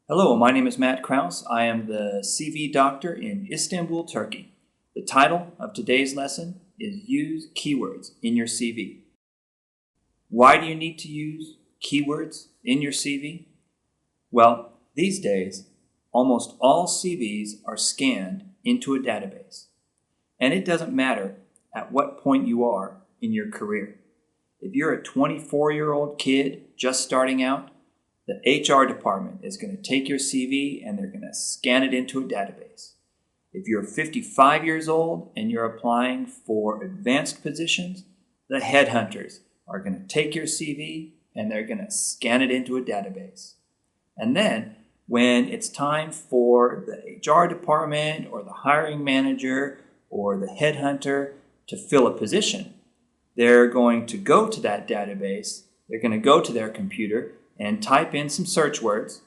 Hello, my name is Matt Kraus. I am the CV doctor in Istanbul, Turkey. The title of today's lesson is Use Keywords in Your CV. Why do you need to use keywords in your CV? Well, these days, almost all CVs are scanned into a database. And it doesn't matter at what point you are in your career. If you're a 24-year-old kid just starting out, the HR department is going to take your CV and they're going to scan it into a database. If you're 55 years old and you're applying for advanced positions, the headhunters are going to take your CV and they're going to scan it into a database. And then when it's time for the HR department or the hiring manager or the headhunter to fill a position, they're going to go to that database, they're going to go to their computer and type in some search words.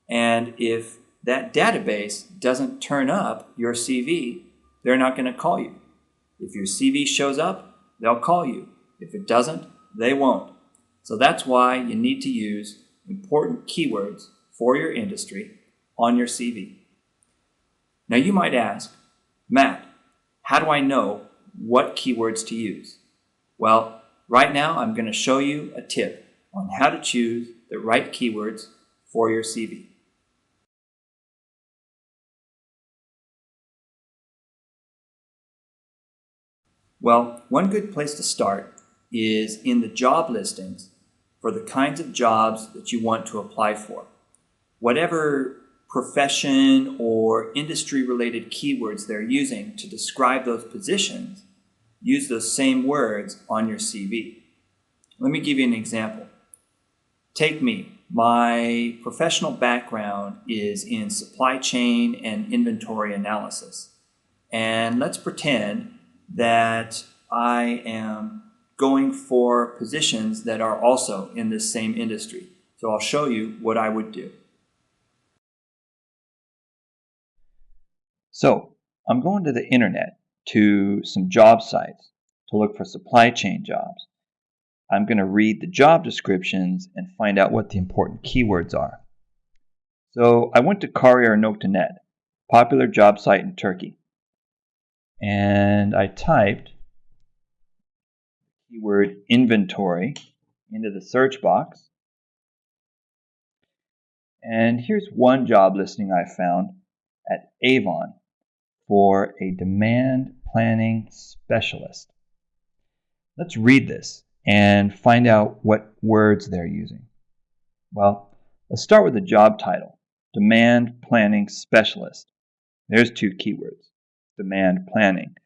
And if that database doesn't turn up your CV, they're not going to call you. If your CV shows up, they'll call you. If it doesn't, they won't. So that's why you need to use important keywords for your industry on your CV. Now you might ask, Matt, how do I know what keywords to use? Well, right now I'm going to show you a tip on how to choose the right keywords for your CV. Well, one good place to start is in the job listings for the kinds of jobs that you want to apply for. Whatever profession or industry-related keywords they're using to describe those positions, use those same words on your CV. Let me give you an example. Take me. My professional background is in supply chain and inventory analysis. And let's pretend that I am going for positions that are also in this same industry. So I'll show you what I would do. So I'm going to the internet to some job sites to look for supply chain jobs. I'm going to read the job descriptions and find out what the important keywords are. So I went to Kariyer.net, popular job site in Turkey, and I typed the keyword inventory into the search box. And here's one job listing I found at Avon for a demand planning specialist. Let's read this and find out what words they're using. Well, let's start with the job title, Demand Planning Specialist. There's two keywords, demand planning.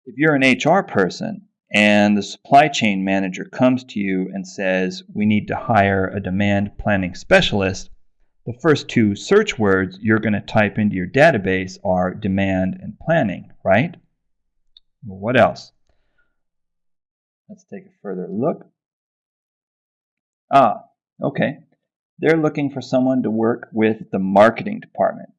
If you're an HR person and the supply chain manager comes to you and says, we need to hire a demand planning specialist, the first two search words you're going to type into your database are demand and planning, right? Well, what else? Let's take a further look. Okay. They're looking for someone to work with the marketing department.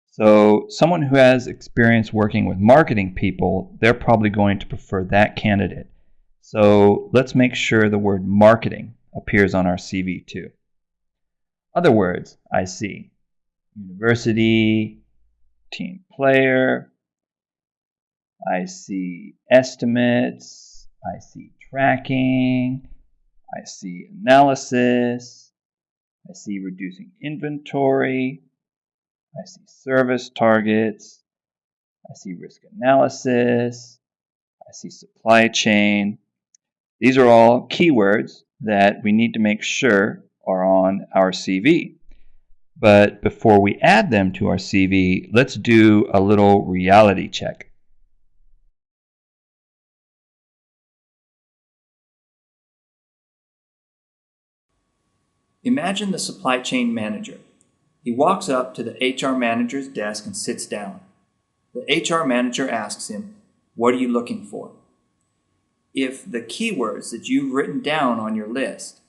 So someone who has experience working with marketing people, they're probably going to prefer that candidate. So let's make sure the word marketing appears on our CV too. Other words I see: university, team player, I see estimates, I see tracking, I see analysis, I see reducing inventory, I see service targets, I see risk analysis, I see supply chain. These are all keywords that we need to make sure are on our CV. But before we add them to our CV, let's do a little reality check. Imagine the supply chain manager. He walks up to the HR manager's desk and sits down. The HR manager asks him, "What are you looking for?" If the keywords that you've written down on your list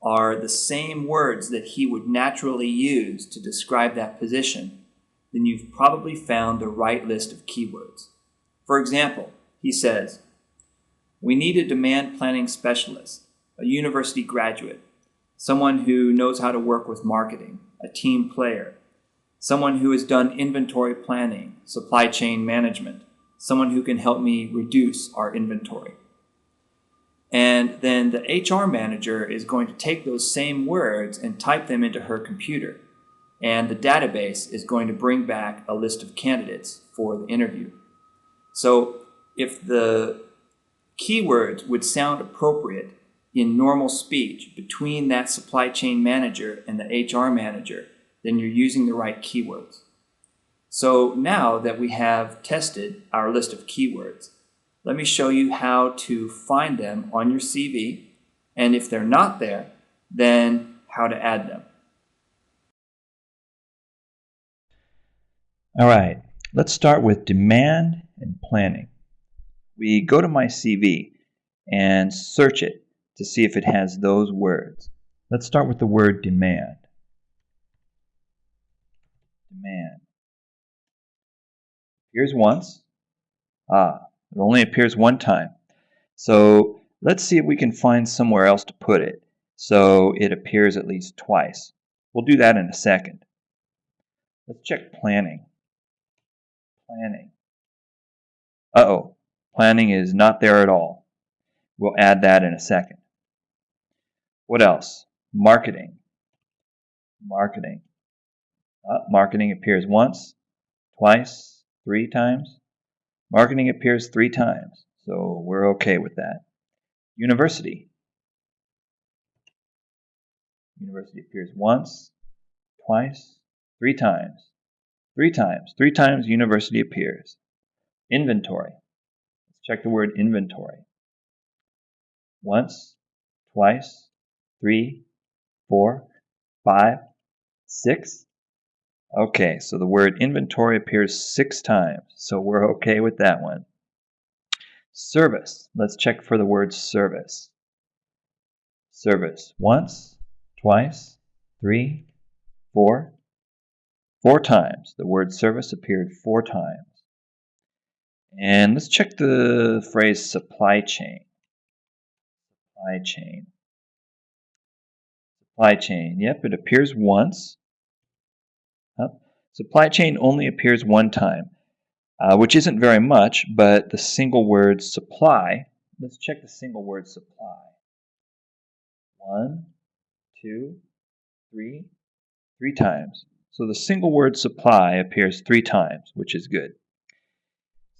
are the same words that he would naturally use to describe that position, then you've probably found the right list of keywords. For example, he says, "We need a demand planning specialist, a university graduate, someone who knows how to work with marketing, a team player, someone who has done inventory planning, supply chain management, someone who can help me reduce our inventory. And then the HR manager is going to take those same words and type them into her computer. And the database is going to bring back a list of candidates for the interview. So if the keywords would sound appropriate in normal speech between that supply chain manager and the HR manager, then you're using the right keywords. So now that we have tested our list of keywords, let me show you how to find them on your CV, and if they're not there, then how to add them. All right, let's start with demand and planning. We go to my CV and search it to see if it has those words. Let's start with the word demand. Demand. Appears once. It only appears one time. So let's see if we can find somewhere else to put it so it appears at least twice. We'll do that in a second. Let's check planning. Planning. Planning is not there at all. We'll add that in a second. What else? Marketing. Marketing. Marketing appears once, twice, 3 times. Marketing appears 3 times, so we're okay with that. University. University appears once, twice, 3 times. 3 times. 3 times university appears. Inventory. Let's check the word inventory. Once, twice, 3, 4, 5, 6. Okay, so the word inventory appears 6 times, so we're okay with that one. Service. Let's check for the word service. Service. Once, twice, 3, 4. 4 times. The word service appeared 4 times. And let's check the phrase supply chain. Supply chain. Supply chain. Yep, it appears once. Supply chain only appears 1 time, which isn't very much, but the single word supply, let's check the single word supply. 1, 2, 3, 3 times. So the single word supply appears 3 times, which is good.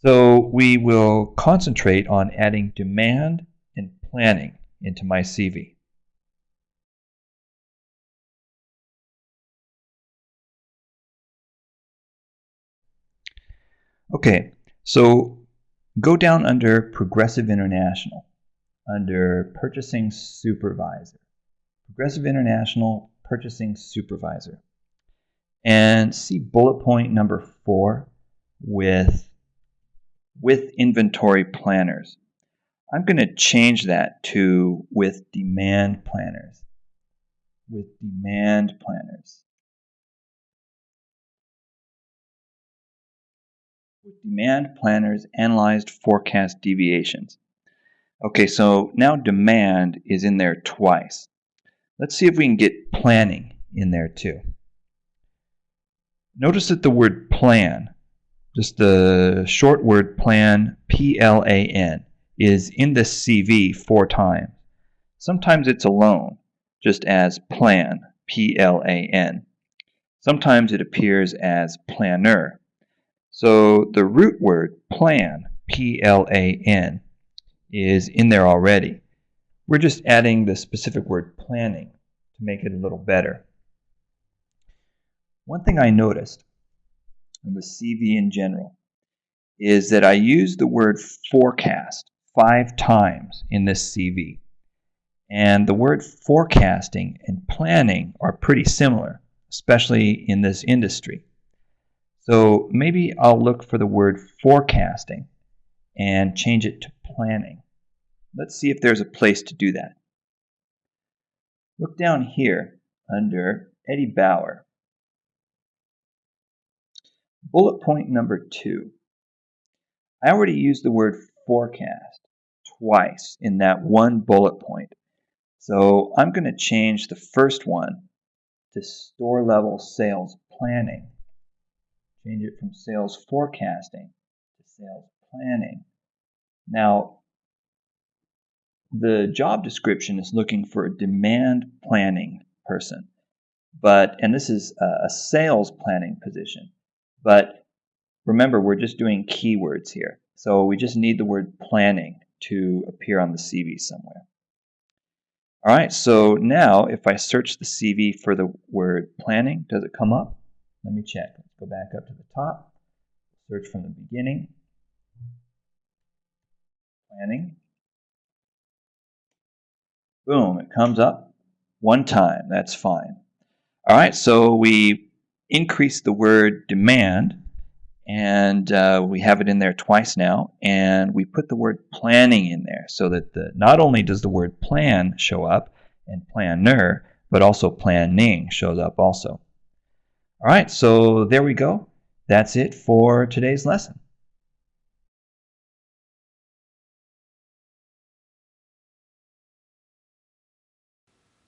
So we will concentrate on adding demand and planning into my CV. Okay, so go down under Progressive International, under Purchasing Supervisor. Progressive International Purchasing Supervisor. And see bullet point number 4 with inventory planners. I'm going to change that to with demand planners. With demand planners. With demand planners analyzed forecast deviations. Okay, so now demand is in there twice. Let's see if we can get planning in there too. Notice that the word plan, just the short word plan, P-L-A-N, is in this CV 4 times. Sometimes it's alone, just as plan, P-L-A-N. Sometimes it appears as planner. So the root word plan, P-L-A-N, is in there already. We're just adding the specific word planning to make it a little better. One thing I noticed in the CV in general is that I use the word forecast 5 times in this CV. And the word forecasting and planning are pretty similar, especially in this industry. So maybe I'll look for the word forecasting and change it to planning. Let's see if there's a place to do that. Look down here under Eddie Bauer. Bullet point number 2. I already used the word forecast twice in that one bullet point. So I'm going to change the first one to store level sales planning. Change it from sales forecasting to sales planning. Now, the job description is looking for a demand planning person, and this is a sales planning position. But remember, we're just doing keywords here. So we just need the word planning to appear on the CV somewhere. All right, so now if I search the CV for the word planning, does it come up? Let me check. Let's go back up to the top. Search from the beginning. Planning. Boom, it comes up one time. That's fine. All right, so we increased the word demand, and we have it in there twice now, and we put the word planning in there so that not only does the word plan show up and planner, but also planning shows up also. All right, so there we go. That's it for today's lesson.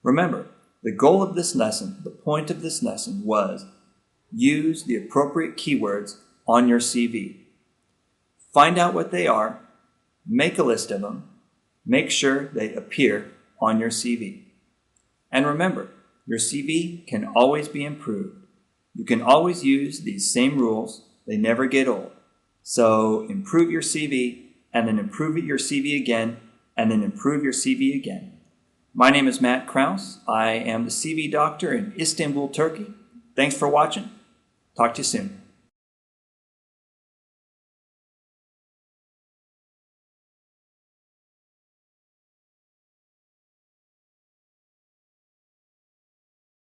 Remember, the goal of this lesson, the point of this lesson was use the appropriate keywords on your CV. Find out what they are, make a list of them, make sure they appear on your CV. And remember, your CV can always be improved. You can always use these same rules. They never get old. So improve your CV, and then improve your CV again, and then improve your CV again. My name is Matt Kraus. I am the CV doctor in Istanbul, Turkey. Thanks for watching. Talk to you soon.